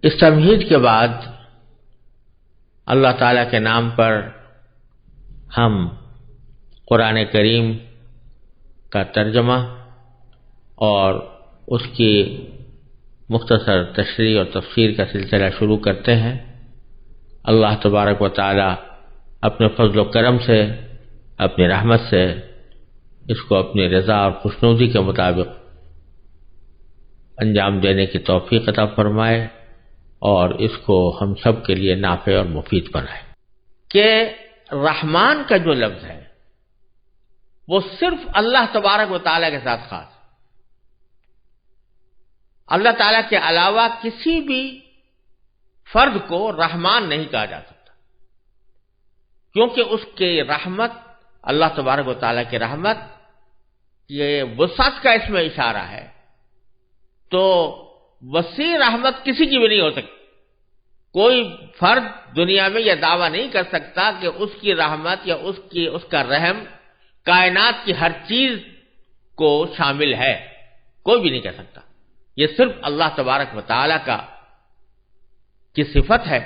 اس تمہید کے بعد اللہ تعالیٰ کے نام پر ہم قرآن کریم کا ترجمہ اور اس کی مختصر تشریح اور تفسیر کا سلسلہ شروع کرتے ہیں۔ اللہ تبارک و تعالیٰ اپنے فضل و کرم سے، اپنی رحمت سے اس کو اپنی رضا اور خوشنودی کے مطابق انجام دینے کی توفیق عطا فرمائے اور اس کو ہم سب کے لیے نافع اور مفید بنائے۔ کہ رحمان کا جو لفظ ہے وہ صرف اللہ تبارک و تعالیٰ کے ساتھ خاص ہے۔ اللہ تعالیٰ کے علاوہ کسی بھی فرد کو رحمان نہیں کہا جا سکتا، کیونکہ اس کی رحمت، اللہ تبارک و تعالیٰ کی رحمت، یہ وسعت کا اس میں اشارہ ہے، تو وسیع رحمت کسی کی بھی نہیں ہو سکتی۔ کوئی فرد دنیا میں یہ دعویٰ نہیں کر سکتا کہ اس کی رحمت یا اس کا رحم کائنات کی ہر چیز کو شامل ہے، کوئی بھی نہیں کہہ سکتا۔ یہ صرف اللہ تبارک و تعالیٰ کی صفت ہے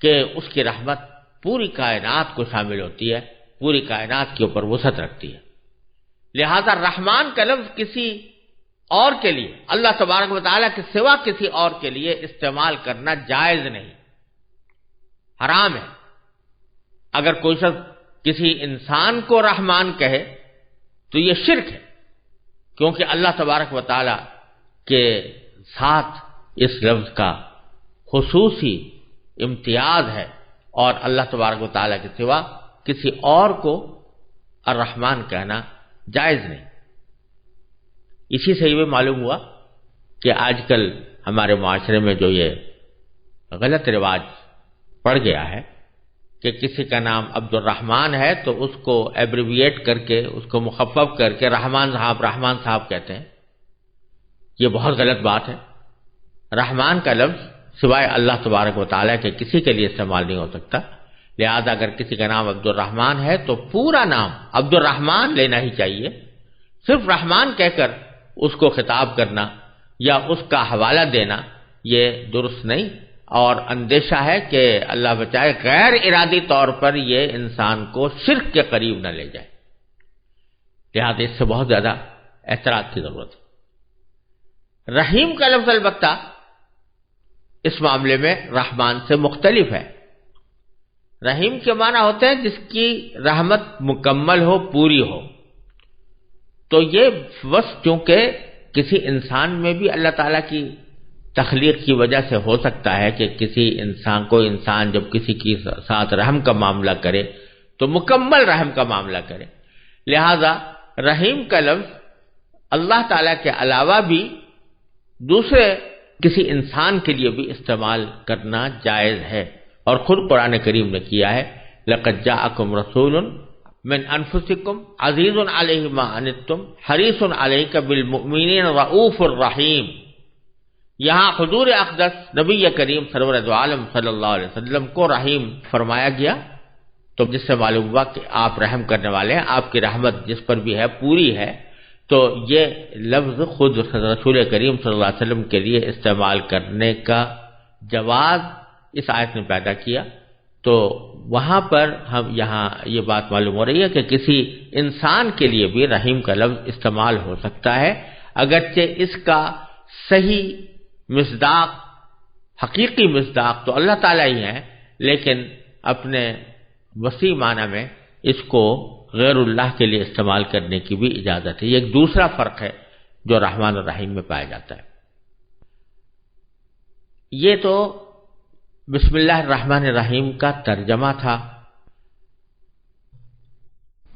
کہ اس کی رحمت پوری کائنات کو شامل ہوتی ہے، پوری کائنات کے اوپر وسعت رکھتی ہے۔ لہذا رحمان کا لفظ کسی اور کے لیے، اللہ تبارک و تعالیٰ کے سوا کسی اور کے لیے استعمال کرنا جائز نہیں، حرام ہے۔ اگر کوئی شخص کسی انسان کو رحمان کہے تو یہ شرک ہے، کیونکہ اللہ تبارک و تعالیٰ کے ساتھ اس لفظ کا خصوصی امتیاز ہے، اور اللہ تبارک و تعالیٰ کے سوا کسی اور کو الرحمن کہنا جائز نہیں۔ اسی سے یہ معلوم ہوا کہ آج کل ہمارے معاشرے میں جو یہ غلط رواج پڑ گیا ہے کہ کسی کا نام عبد الرحمن ہے تو اس کو ایبریویٹ کر کے، اس کو مخفف کر کے رحمان صاحب کہتے ہیں، یہ بہت غلط بات ہے۔ رحمان کا لفظ سوائے اللہ تبارک و تعالیٰ کے کسی کے لیے استعمال نہیں ہو سکتا، لہذا اگر کسی کا نام عبد الرحمن ہے تو پورا نام عبد الرحمن لینا ہی چاہیے۔ صرف رحمان کہہ کر اس کو خطاب کرنا یا اس کا حوالہ دینا یہ درست نہیں، اور اندیشہ ہے کہ اللہ بچائے غیر ارادی طور پر یہ انسان کو شرک کے قریب نہ لے جائے، لہذا اس سے بہت زیادہ احتیاط کی ضرورت ہے۔ رحیم کا لفظ البتہ اس معاملے میں رحمان سے مختلف ہے۔ رحیم کے معنی ہوتے ہیں جس کی رحمت مکمل ہو، پوری ہو۔ تو یہ وصف چونکہ کسی انسان میں بھی اللہ تعالیٰ کی تخلیق کی وجہ سے ہو سکتا ہے کہ کسی انسان کو جب کسی کے ساتھ رحم کا معاملہ کرے تو مکمل رحم کا معاملہ کرے، لہذا رحیم کا لفظ اللہ تعالیٰ کے علاوہ بھی دوسرے کسی انسان کے لیے بھی استعمال کرنا جائز ہے، اور خود قرآن کریم نے کیا ہے، لَقَدْ جَاءَكُمْ رَسُولٌ مِّنْ أَنفُسِكُمْ عَزِيزٌ عَلَيْهِ مَا عَنِتُّمْ حَرِيصٌ عَلَيْكَ بِالْمُؤْمِنِينَ رَءُوفٌ رَحِيمٌ۔ یہاں حضور اقدس نبی کریم سرور دو عالم صلی اللہ علیہ وسلم کو رحیم فرمایا گیا، تو جس سے معلوم ہوا کہ آپ رحم کرنے والے ہیں، آپ کی رحمت جس پر بھی ہے پوری ہے۔ تو یہ لفظ خود رسول کریم صلی اللہ علیہ وسلم کے لیے استعمال کرنے کا جواز اس آیت نے پیدا کیا، تو وہاں پر ہم یہاں یہ بات معلوم ہو رہی ہے کہ کسی انسان کے لیے بھی رحیم کا لفظ استعمال ہو سکتا ہے، اگرچہ اس کا صحیح مصداق، حقیقی مصداق تو اللہ تعالیٰ ہی ہے، لیکن اپنے وسیع معنی میں اس کو غیر اللہ کے لیے استعمال کرنے کی بھی اجازت ہے۔ یہ ایک دوسرا فرق ہے جو رحمان اور رحیم میں پایا جاتا ہے۔ یہ تو بسم اللہ الرحمن الرحیم کا ترجمہ تھا۔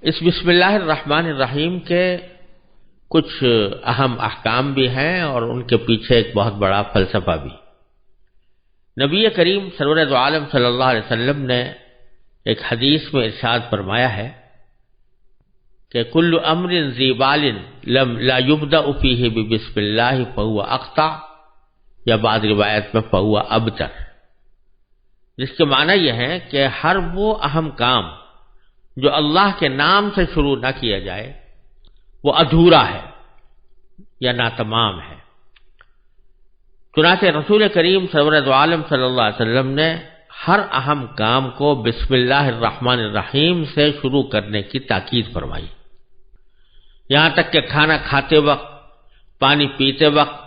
اس بسم اللہ الرحمن الرحیم کے کچھ اہم احکام بھی ہیں اور ان کے پیچھے ایک بہت بڑا فلسفہ بھی۔ نبی کریم سرور دو عالم صلی اللہ علیہ وسلم نے ایک حدیث میں ارشاد فرمایا ہے کہ کل امر ذی بال لا یبدأ فیہ بسم اللہ فہو اقطع، یا بعض روایت میں فہو ابتر، جس کے معنی یہ ہے کہ ہر وہ اہم کام جو اللہ کے نام سے شروع نہ کیا جائے وہ ادھورا ہے یا ناتمام ہے۔ چنانچہ رسول کریم سرورد عالم صلی اللہ علیہ وسلم نے ہر اہم کام کو بسم اللہ الرحمن الرحیم سے شروع کرنے کی تاکید فرمائی، یہاں تک کہ کھانا کھاتے وقت، پانی پیتے وقت،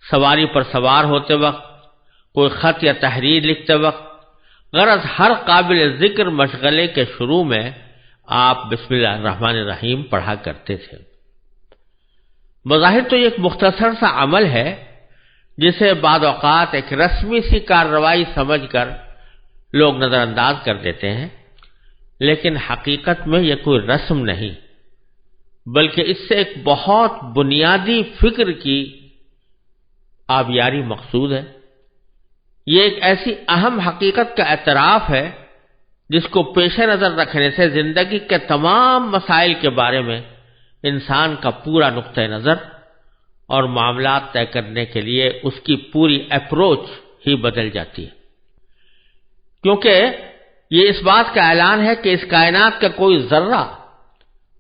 سواری پر سوار ہوتے وقت، کوئی خط یا تحریر لکھتے وقت، غرض ہر قابل ذکر مشغلے کے شروع میں آپ بسم اللہ الرحمن الرحیم پڑھا کرتے تھے۔ بظاہر تو یہ ایک مختصر سا عمل ہے جسے بعض اوقات ایک رسمی سی کارروائی سمجھ کر لوگ نظر انداز کر دیتے ہیں، لیکن حقیقت میں یہ کوئی رسم نہیں، بلکہ اس سے ایک بہت بنیادی فکر کی آبیاری مقصود ہے۔ یہ ایک ایسی اہم حقیقت کا اعتراف ہے جس کو پیش نظر رکھنے سے زندگی کے تمام مسائل کے بارے میں انسان کا پورا نقطہ نظر اور معاملات طے کرنے کے لیے اس کی پوری اپروچ ہی بدل جاتی ہے، کیونکہ یہ اس بات کا اعلان ہے کہ اس کائنات کا کوئی ذرہ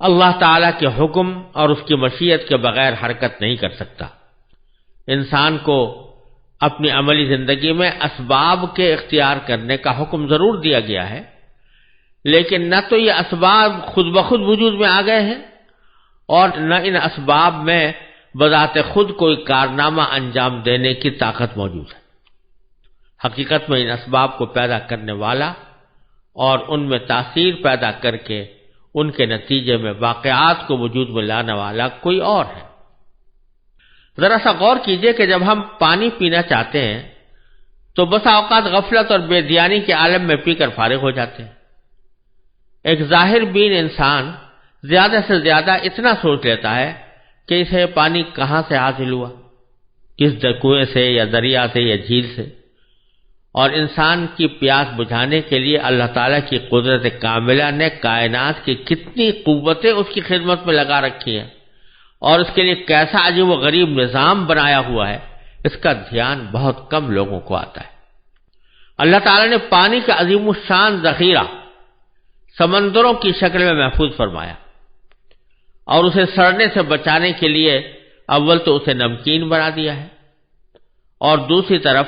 اللہ تعالی کے حکم اور اس کی مشیت کے بغیر حرکت نہیں کر سکتا۔ انسان کو اپنی عملی زندگی میں اسباب کے اختیار کرنے کا حکم ضرور دیا گیا ہے، لیکن نہ تو یہ اسباب خود بخود وجود میں آ گئے ہیں اور نہ ان اسباب میں بذات خود کوئی کارنامہ انجام دینے کی طاقت موجود ہے۔ حقیقت میں ان اسباب کو پیدا کرنے والا اور ان میں تاثیر پیدا کر کے ان کے نتیجے میں واقعات کو وجود میں لانے والا کوئی اور ہے۔ ذرا سا غور کیجئے کہ جب ہم پانی پینا چاہتے ہیں تو بسا اوقات غفلت اور بے دیانی کے عالم میں پی کر فارغ ہو جاتے ہیں۔ ایک ظاہر بین انسان زیادہ سے زیادہ اتنا سوچ لیتا ہے کہ اسے پانی کہاں سے حاصل ہوا، کس کنویں سے یا دریا سے یا جھیل سے، اور انسان کی پیاس بجھانے کے لیے اللہ تعالیٰ کی قدرت کاملہ نے کائنات کی کتنی قوتیں اس کی خدمت میں لگا رکھی ہیں اور اس کے لیے کیسا عجیب و غریب نظام بنایا ہوا ہے، اس کا دھیان بہت کم لوگوں کو آتا ہے۔ اللہ تعالیٰ نے پانی کا عظیم الشان ذخیرہ سمندروں کی شکل میں محفوظ فرمایا اور اسے سڑنے سے بچانے کے لیے اول تو اسے نمکین بنا دیا ہے اور دوسری طرف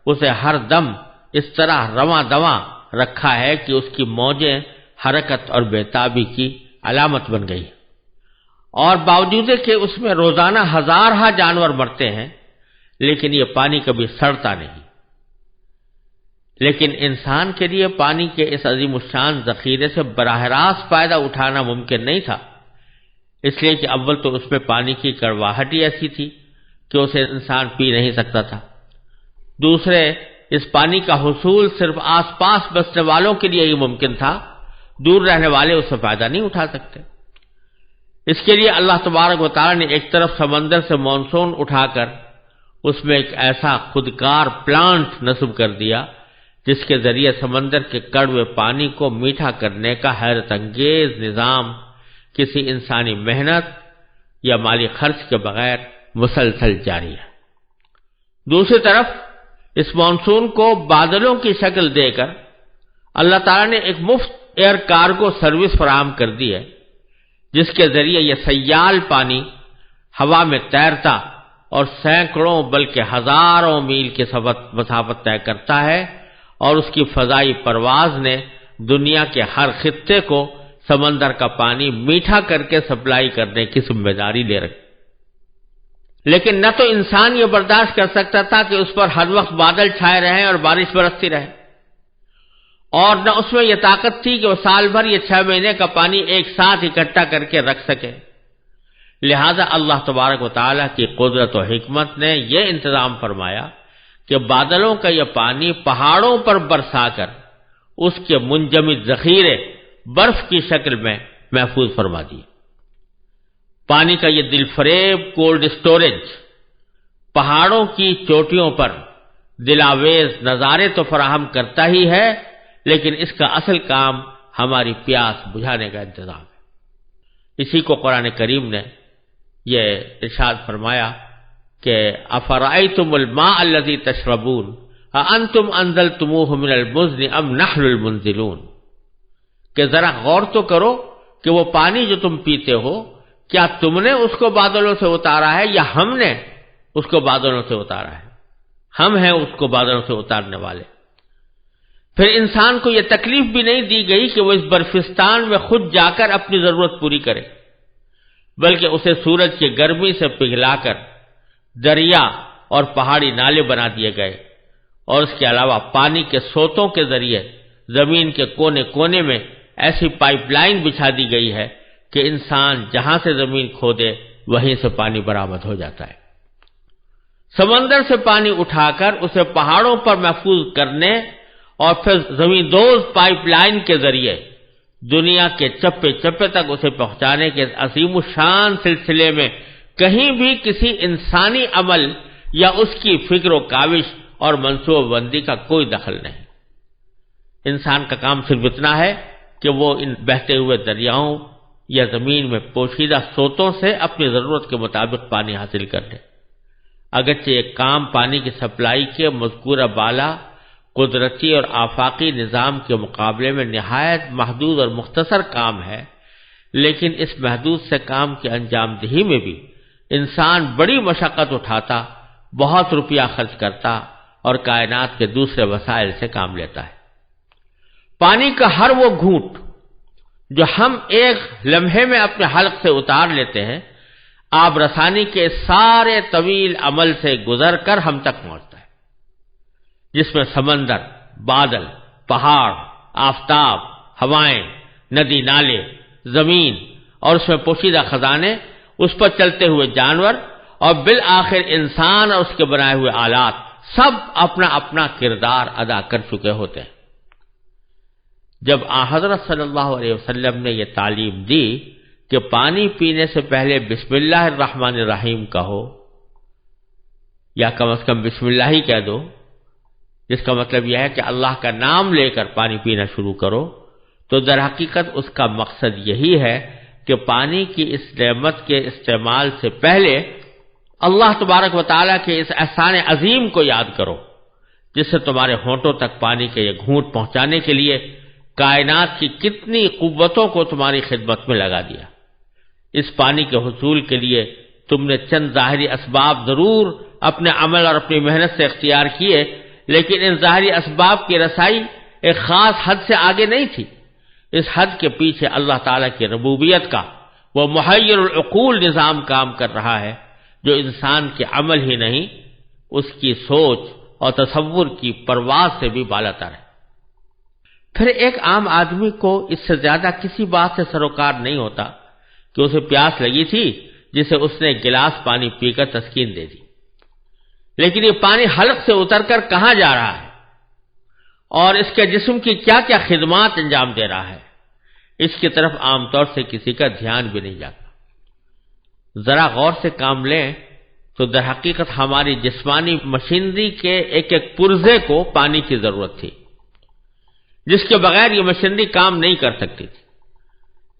اسے ہر دم اس طرح رواں دواں رکھا ہے کہ اس کی موجیں حرکت اور بےتابی کی علامت بن گئی، اور باوجود کہ اس میں روزانہ ہزارہ جانور مرتے ہیں لیکن یہ پانی کبھی سڑتا نہیں۔ لیکن انسان کے لیے پانی کے اس عظیم الشان ذخیرے سے براہ راست فائدہ اٹھانا ممکن نہیں تھا، اس لیے کہ اول تو اس میں پانی کی کڑواہٹ ہی ایسی تھی کہ اسے انسان پی نہیں سکتا تھا، دوسرے اس پانی کا حصول صرف آس پاس بسنے والوں کے لیے ہی ممکن تھا، دور رہنے والے اس سے فائدہ نہیں اٹھا سکتے۔ اس کے لیے اللہ تبارک و تعالی نے ایک طرف سمندر سے مانسون اٹھا کر اس میں ایک ایسا خودکار پلانٹ نصب کر دیا جس کے ذریعے سمندر کے کڑوے پانی کو میٹھا کرنے کا حیرت انگیز نظام کسی انسانی محنت یا مالی خرچ کے بغیر مسلسل جاری ہے۔ دوسری طرف اس مانسون کو بادلوں کی شکل دے کر اللہ تعالیٰ نے ایک مفت ایئر کارگو سروس فراہم کر دی ہے جس کے ذریعے یہ سیال پانی ہوا میں تیرتا اور سینکڑوں بلکہ ہزاروں میل کی مسافت طے کرتا ہے، اور اس کی فضائی پرواز نے دنیا کے ہر خطے کو سمندر کا پانی میٹھا کر کے سپلائی کرنے کی ذمہ داری لے رکھی۔ لیکن نہ تو انسان یہ برداشت کر سکتا تھا کہ اس پر ہر وقت بادل چھائے رہیں اور بارش برستی رہے، اور نہ اس میں یہ طاقت تھی کہ وہ سال بھر یہ 6 مہینے کا پانی ایک ساتھ اکٹھا کر کے رکھ سکے۔ لہذا اللہ تبارک و تعالیٰ کی قدرت و حکمت نے یہ انتظام فرمایا کہ بادلوں کا یہ پانی پہاڑوں پر برسا کر اس کے منجمد ذخیرے برف کی شکل میں محفوظ فرما دیے۔ پانی کا یہ دل فریب کولڈ سٹوریج پہاڑوں کی چوٹیوں پر دلاویز نظارے تو فراہم کرتا ہی ہے، لیکن اس کا اصل کام ہماری پیاس بجھانے کا انتظام ہے۔ اسی کو قرآن کریم نے یہ ارشاد فرمایا کہ افرأیتم الماء الذی تشربون اانتم انزلتموہ من المزن ام نحن المنزلون، کہ ذرا غور تو کرو کہ وہ پانی جو تم پیتے ہو کیا تم نے اس کو بادلوں سے اتارا ہے یا ہم نے اس کو بادلوں سے اتارا ہے۔ ہم ہیں اس کو بادلوں سے اتارنے والے۔ پھر انسان کو یہ تکلیف بھی نہیں دی گئی کہ وہ اس برفستان میں خود جا کر اپنی ضرورت پوری کرے، بلکہ اسے سورج کی گرمی سے پگھلا کر دریا اور پہاڑی نالے بنا دیے گئے، اور اس کے علاوہ پانی کے سوتوں کے ذریعے زمین کے کونے کونے میں ایسی پائپ لائن بچھا دی گئی ہے کہ انسان جہاں سے زمین کھودے وہیں سے پانی برآمد ہو جاتا ہے۔ سمندر سے پانی اٹھا کر اسے پہاڑوں پر محفوظ کرنے اور پھر زمین دوز پائپ لائن کے ذریعے دنیا کے چپے چپے تک اسے پہنچانے کے عظیم الشان سلسلے میں کہیں بھی کسی انسانی عمل یا اس کی فکر و کاوش اور منصوبہ بندی کا کوئی دخل نہیں۔ انسان کا کام صرف اتنا ہے کہ وہ ان بہتے ہوئے دریاؤں یا زمین میں پوشیدہ سوتوں سے اپنی ضرورت کے مطابق پانی حاصل کر لے۔ اگرچہ یہ کام پانی کی سپلائی کے مذکورہ بالا قدرتی اور آفاقی نظام کے مقابلے میں نہایت محدود اور مختصر کام ہے، لیکن اس محدود سے کام کی انجام دہی میں بھی انسان بڑی مشقت اٹھاتا، بہت روپیہ خرچ کرتا اور کائنات کے دوسرے وسائل سے کام لیتا ہے۔ پانی کا ہر وہ گھونٹ جو ہم ایک لمحے میں اپنے حلق سے اتار لیتے ہیں، آب رسانی کے سارے طویل عمل سے گزر کر ہم تک پہنچتا ہے، جس میں سمندر، بادل، پہاڑ، آفتاب، ہوائیں، ندی نالے، زمین اور اس میں پوشیدہ خزانے، اس پر چلتے ہوئے جانور اور بالآخر انسان اور اس کے بنائے ہوئے آلات سب اپنا اپنا کردار ادا کر چکے ہوتے ہیں۔ جب حضرت صلی اللہ علیہ وسلم نے یہ تعلیم دی کہ پانی پینے سے پہلے بسم اللہ الرحمن الرحیم کہو، یا کم از کم بسم اللہ ہی کہہ دو، جس کا مطلب یہ ہے کہ اللہ کا نام لے کر پانی پینا شروع کرو، تو در حقیقت اس کا مقصد یہی ہے کہ پانی کی اس نعمت کے استعمال سے پہلے اللہ تبارک و تعالیٰ کے اس احسان عظیم کو یاد کرو، جس سے تمہارے ہونٹوں تک پانی کے یہ گھونٹ پہنچانے کے لیے کائنات کی کتنی قوتوں کو تمہاری خدمت میں لگا دیا۔ اس پانی کے حصول کے لیے تم نے چند ظاہری اسباب ضرور اپنے عمل اور اپنی محنت سے اختیار کیے، لیکن ان ظاہری اسباب کی رسائی ایک خاص حد سے آگے نہیں تھی۔ اس حد کے پیچھے اللہ تعالیٰ کی ربوبیت کا وہ محیر العقول نظام کام کر رہا ہے، جو انسان کے عمل ہی نہیں، اس کی سوچ اور تصور کی پرواز سے بھی بالاتر ہے۔ پھر ایک عام آدمی کو اس سے زیادہ کسی بات سے سروکار نہیں ہوتا کہ اسے پیاس لگی تھی، جسے اس نے ایک گلاس پانی پی کر تسکین دے دی، لیکن یہ پانی حلق سے اتر کر کہاں جا رہا ہے اور اس کے جسم کی کیا کیا خدمات انجام دے رہا ہے، اس کی طرف عام طور سے کسی کا دھیان بھی نہیں جاتا۔ ذرا غور سے کام لیں تو در حقیقت ہماری جسمانی مشینری کے ایک ایک پرزے کو پانی کی ضرورت تھی، جس کے بغیر یہ مشینری کام نہیں کر سکتی تھی،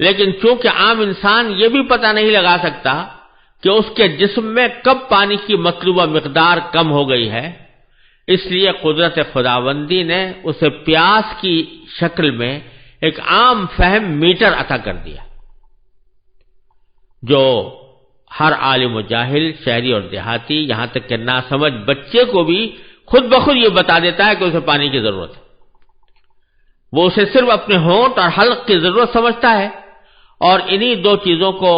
لیکن چونکہ عام انسان یہ بھی پتہ نہیں لگا سکتا کہ اس کے جسم میں کب پانی کی مطلوبہ مقدار کم ہو گئی ہے، اس لیے قدرت خداوندی نے اسے پیاس کی شکل میں ایک عام فہم میٹر عطا کر دیا، جو ہر عالم و جاہل، شہری اور دیہاتی، یہاں تک کہ ناسمجھ بچے کو بھی خود بخود یہ بتا دیتا ہے کہ اسے پانی کی ضرورت ہے۔ وہ اسے صرف اپنے ہونٹ اور حلق کی ضرورت سمجھتا ہے اور انہی دو چیزوں کو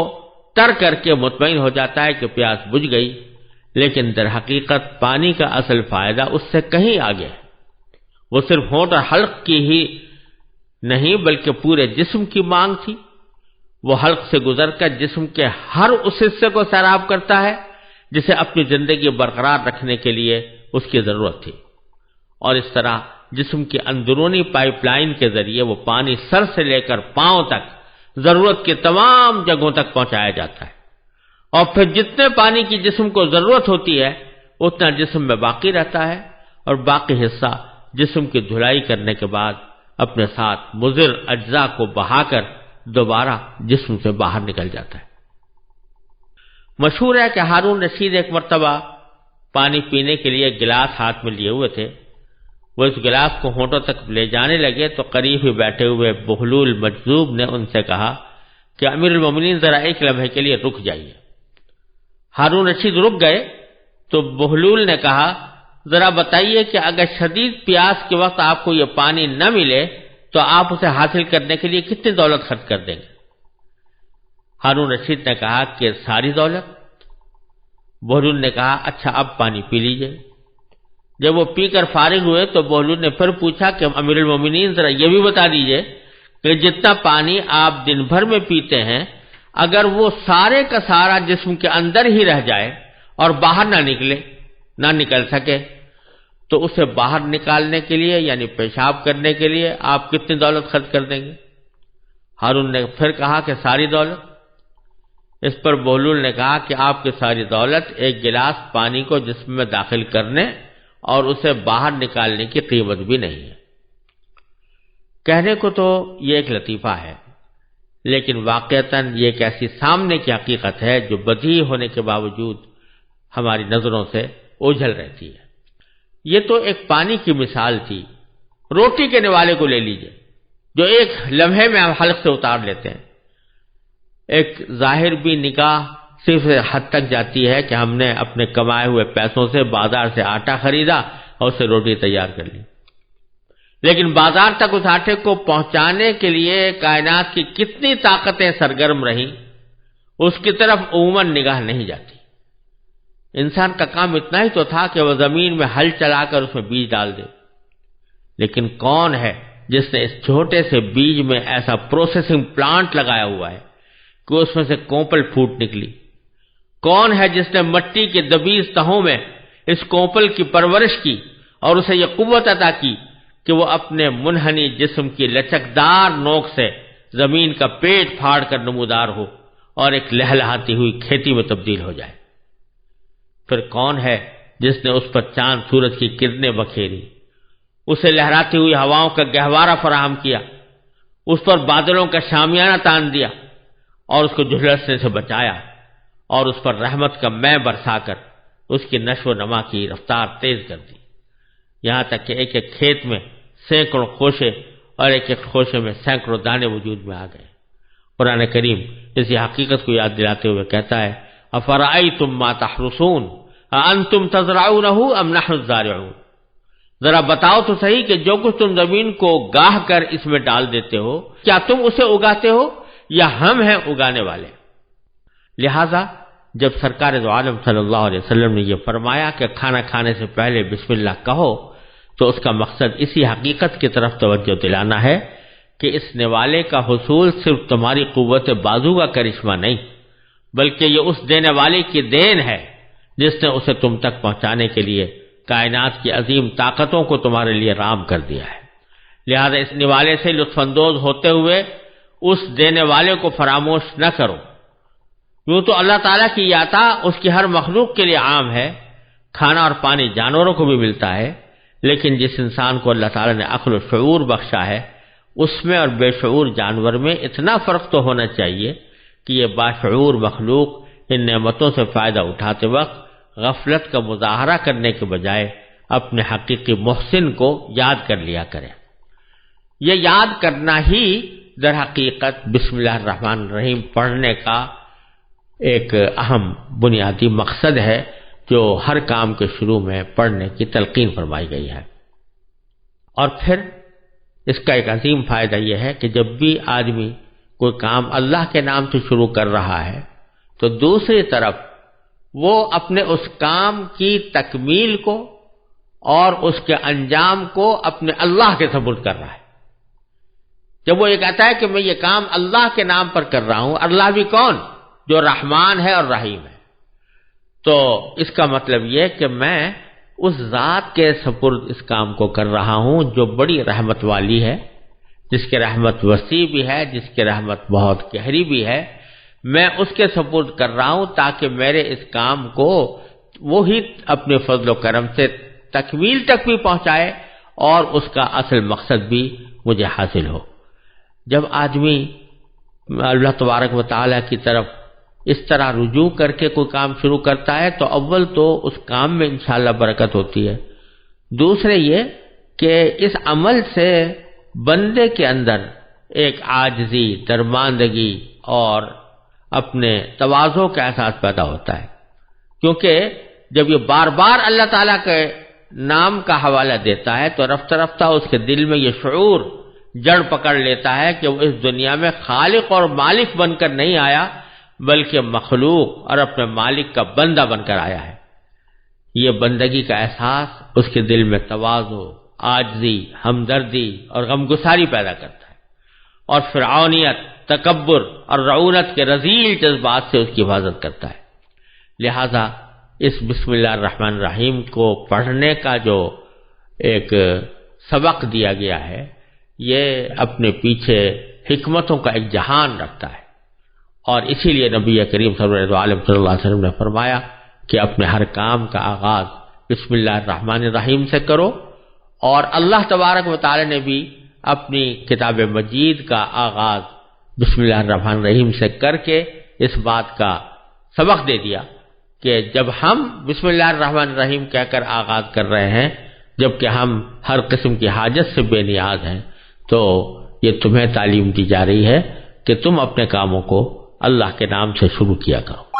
تر کر کے مطمئن ہو جاتا ہے کہ پیاس بجھ گئی، لیکن در حقیقت پانی کا اصل فائدہ اس سے کہیں آگے ہے۔ وہ صرف ہونٹ اور حلق کی ہی نہیں بلکہ پورے جسم کی مانگ تھی۔ وہ حلق سے گزر کر جسم کے ہر اس حصے کو سیراب کرتا ہے جسے اپنی زندگی برقرار رکھنے کے لیے اس کی ضرورت تھی، اور اس طرح جسم کی اندرونی پائپ لائن کے ذریعے وہ پانی سر سے لے کر پاؤں تک ضرورت کی تمام جگہوں تک پہنچایا جاتا ہے، اور پھر جتنے پانی کی جسم کو ضرورت ہوتی ہے اتنا جسم میں باقی رہتا ہے، اور باقی حصہ جسم کی دھلائی کرنے کے بعد اپنے ساتھ مضر اجزاء کو بہا کر دوبارہ جسم سے باہر نکل جاتا ہے۔ مشہور ہے کہ ہارون رشید ایک مرتبہ پانی پینے کے لیے گلاس ہاتھ میں لیے ہوئے تھے۔ وہ اس گلاس کو ہونٹوں تک لے جانے لگے تو قریب ہی بیٹھے ہوئے بہلول مجذوب نے ان سے کہا کہ امیر المومنین ذرا ایک لمحے کے لیے رک جائیے۔ ہارون رشید رک گئے تو بہلول نے کہا ذرا بتائیے کہ اگر شدید پیاس کے وقت آپ کو یہ پانی نہ ملے تو آپ اسے حاصل کرنے کے لیے کتنی دولت خرچ کر دیں گے؟ ہارون رشید نے کہا کہ ساری دولت۔ بہلول نے کہا اچھا اب پانی پی لیجئے۔ جب وہ پی کر فارغ ہوئے تو بہلول نے پھر پوچھا کہ امیر المومنین ذرا یہ بھی بتا دیجئے کہ جتنا پانی آپ دن بھر میں پیتے ہیں اگر وہ سارے کا سارا جسم کے اندر ہی رہ جائے اور باہر نہ نکل سکے تو اسے باہر نکالنے کے لیے یعنی پیشاب کرنے کے لیے آپ کتنی دولت خرچ کر دیں گے؟ ہارون نے پھر کہا کہ ساری دولت۔ اس پر بہلول نے کہا کہ آپ کی ساری دولت ایک گلاس پانی کو جسم میں داخل کرنے اور اسے باہر نکالنے کی قیمت بھی نہیں ہے۔ کہنے کو تو یہ ایک لطیفہ ہے، لیکن واقعتاً یہ ایک ایسی سامنے کی حقیقت ہے جو بدیہی ہونے کے باوجود ہماری نظروں سے اوجھل رہتی ہے۔ یہ تو ایک پانی کی مثال تھی۔ روٹی کے نوالے کو لے لیجئے جو ایک لمحے میں ہم حلق سے اتار لیتے ہیں۔ ایک ظاہر بھی نکاح صرف حد تک جاتی ہے کہ ہم نے اپنے کمائے ہوئے پیسوں سے بازار سے آٹا خریدا اور اسے روٹی تیار کر لی، لیکن بازار تک اس آٹے کو پہنچانے کے لیے کائنات کی کتنی طاقتیں سرگرم رہیں اس کی طرف عموماً نگاہ نہیں جاتی۔ انسان کا کام اتنا ہی تو تھا کہ وہ زمین میں ہل چلا کر اس میں بیج ڈال دے، لیکن کون ہے جس نے اس چھوٹے سے بیج میں ایسا پروسیسنگ پلانٹ لگایا ہوا ہے کہ اس میں سے کوپل پھوٹ نکلی؟ کون ہے جس نے مٹی کے دبیز تہوں میں اس کوپل کی پرورش کی اور اسے یہ قوت عطا کی کہ وہ اپنے منحنی جسم کی لچکدار نوک سے زمین کا پیٹ پھاڑ کر نمودار ہو اور ایک لہلہاتی ہوئی کھیتی میں تبدیل ہو جائے؟ پھر کون ہے جس نے اس پر چاند سورج کی کرنیں بکھیری، اسے لہراتی ہوئی ہواؤں کا گہوارہ فراہم کیا، اس پر بادلوں کا شامیانہ تان دیا اور اس کو جھلسنے سے بچایا اور اس پر رحمت کا مے برسا کر اس کی نشو و نما کی رفتار تیز کر دی، یہاں تک کہ ایک ایک کھیت میں سینکڑوں خوشے اور ایک ایک خوشے میں سینکڑوں دانے وجود میں آ گئے۔ قرآن کریم اسی حقیقت کو یاد دلاتے ہوئے کہتا ہے افرأیتم ما تحرثون اانتم تزرعونہ ام نحن الزارعون، ذرا بتاؤ تو صحیح کہ جو کچھ تم زمین کو گاہ کر اس میں ڈال دیتے ہو کیا تم اسے اگاتے ہو یا ہم ہیں اگانے والے؟ لہذا جب سرکار دو عالم صلی اللہ علیہ وسلم نے یہ فرمایا کہ کھانا کھانے سے پہلے بسم اللہ کہو تو اس کا مقصد اسی حقیقت کی طرف توجہ دلانا ہے کہ اس نوالے کا حصول صرف تمہاری قوت بازو کا کرشمہ نہیں بلکہ یہ اس دینے والے کی دین ہے جس نے اسے تم تک پہنچانے کے لیے کائنات کی عظیم طاقتوں کو تمہارے لیے رام کر دیا ہے۔ لہذا اس نوالے سے لطف اندوز ہوتے ہوئے اس دینے والے کو فراموش نہ کرو۔ یوں تو اللہ تعالیٰ کی یہ عطا اس کی ہر مخلوق کے لیے عام ہے، کھانا اور پانی جانوروں کو بھی ملتا ہے، لیکن جس انسان کو اللہ تعالیٰ نے عقل و شعور بخشا ہے اس میں اور بے شعور جانور میں اتنا فرق تو ہونا چاہیے کہ یہ باشعور مخلوق ان نعمتوں سے فائدہ اٹھاتے وقت غفلت کا مظاہرہ کرنے کے بجائے اپنے حقیقی محسن کو یاد کر لیا کرے۔ یہ یاد کرنا ہی در حقیقت بسم اللہ الرحمن الرحیم پڑھنے کا ایک اہم بنیادی مقصد ہے جو ہر کام کے شروع میں پڑھنے کی تلقین فرمائی گئی ہے۔ اور پھر اس کا ایک عظیم فائدہ یہ ہے کہ جب بھی آدمی کوئی کام اللہ کے نام سے شروع کر رہا ہے تو دوسری طرف وہ اپنے اس کام کی تکمیل کو اور اس کے انجام کو اپنے اللہ کے سپرد کر رہا ہے۔ جب وہ یہ کہتا ہے کہ میں یہ کام اللہ کے نام پر کر رہا ہوں، اللہ بھی کون؟ جو رحمان ہے اور رحیم ہے، تو اس کا مطلب یہ کہ میں اس ذات کے سپرد اس کام کو کر رہا ہوں جو بڑی رحمت والی ہے، جس کی رحمت وسیع بھی ہے، جس کی رحمت بہت گہری بھی ہے۔ میں اس کے سپرد کر رہا ہوں تاکہ میرے اس کام کو وہی اپنے فضل و کرم سے تکمیل تک بھی پہنچائے اور اس کا اصل مقصد بھی مجھے حاصل ہو۔ جب آدمی اللہ تبارک و تعالیٰ کی طرف اس طرح رجوع کر کے کوئی کام شروع کرتا ہے تو اول تو اس کام میں انشاءاللہ برکت ہوتی ہے، دوسرے یہ کہ اس عمل سے بندے کے اندر ایک عاجزی، درماندگی اور اپنے تواضع کا احساس پیدا ہوتا ہے، کیونکہ جب یہ بار بار اللہ تعالیٰ کے نام کا حوالہ دیتا ہے تو رفتہ رفتہ اس کے دل میں یہ شعور جڑ پکڑ لیتا ہے کہ وہ اس دنیا میں خالق اور مالک بن کر نہیں آیا بلکہ مخلوق اور اپنے مالک کا بندہ بن کر آیا ہے۔ یہ بندگی کا احساس اس کے دل میں تواضع، عاجزی، ہمدردی اور غمگساری پیدا کرتا ہے، اور فرعونیت، تکبر اور رعونت کے رذیل جذبات سے اس کی حفاظت کرتا ہے۔ لہذا اس بسم اللہ الرحمن الرحیم کو پڑھنے کا جو ایک سبق دیا گیا ہے یہ اپنے پیچھے حکمتوں کا ایک جہان رکھتا ہے، اور اسی لیے نبی کریم صلی اللہ علیہ وسلم نے فرمایا کہ اپنے ہر کام کا آغاز بسم اللہ الرحمن الرحیم سے کرو، اور اللہ تبارک و تعالی نے بھی اپنی کتاب مجید کا آغاز بسم اللہ الرحمن الرحیم سے کر کے اس بات کا سبق دے دیا کہ جب ہم بسم اللہ الرحمن الرحیم کہہ کر آغاز کر رہے ہیں جبکہ ہم ہر قسم کی حاجت سے بے نیاز ہیں، تو یہ تمہیں تعلیم دی جا رہی ہے کہ تم اپنے کاموں کو اللہ کے نام سے شروع کیا کرو۔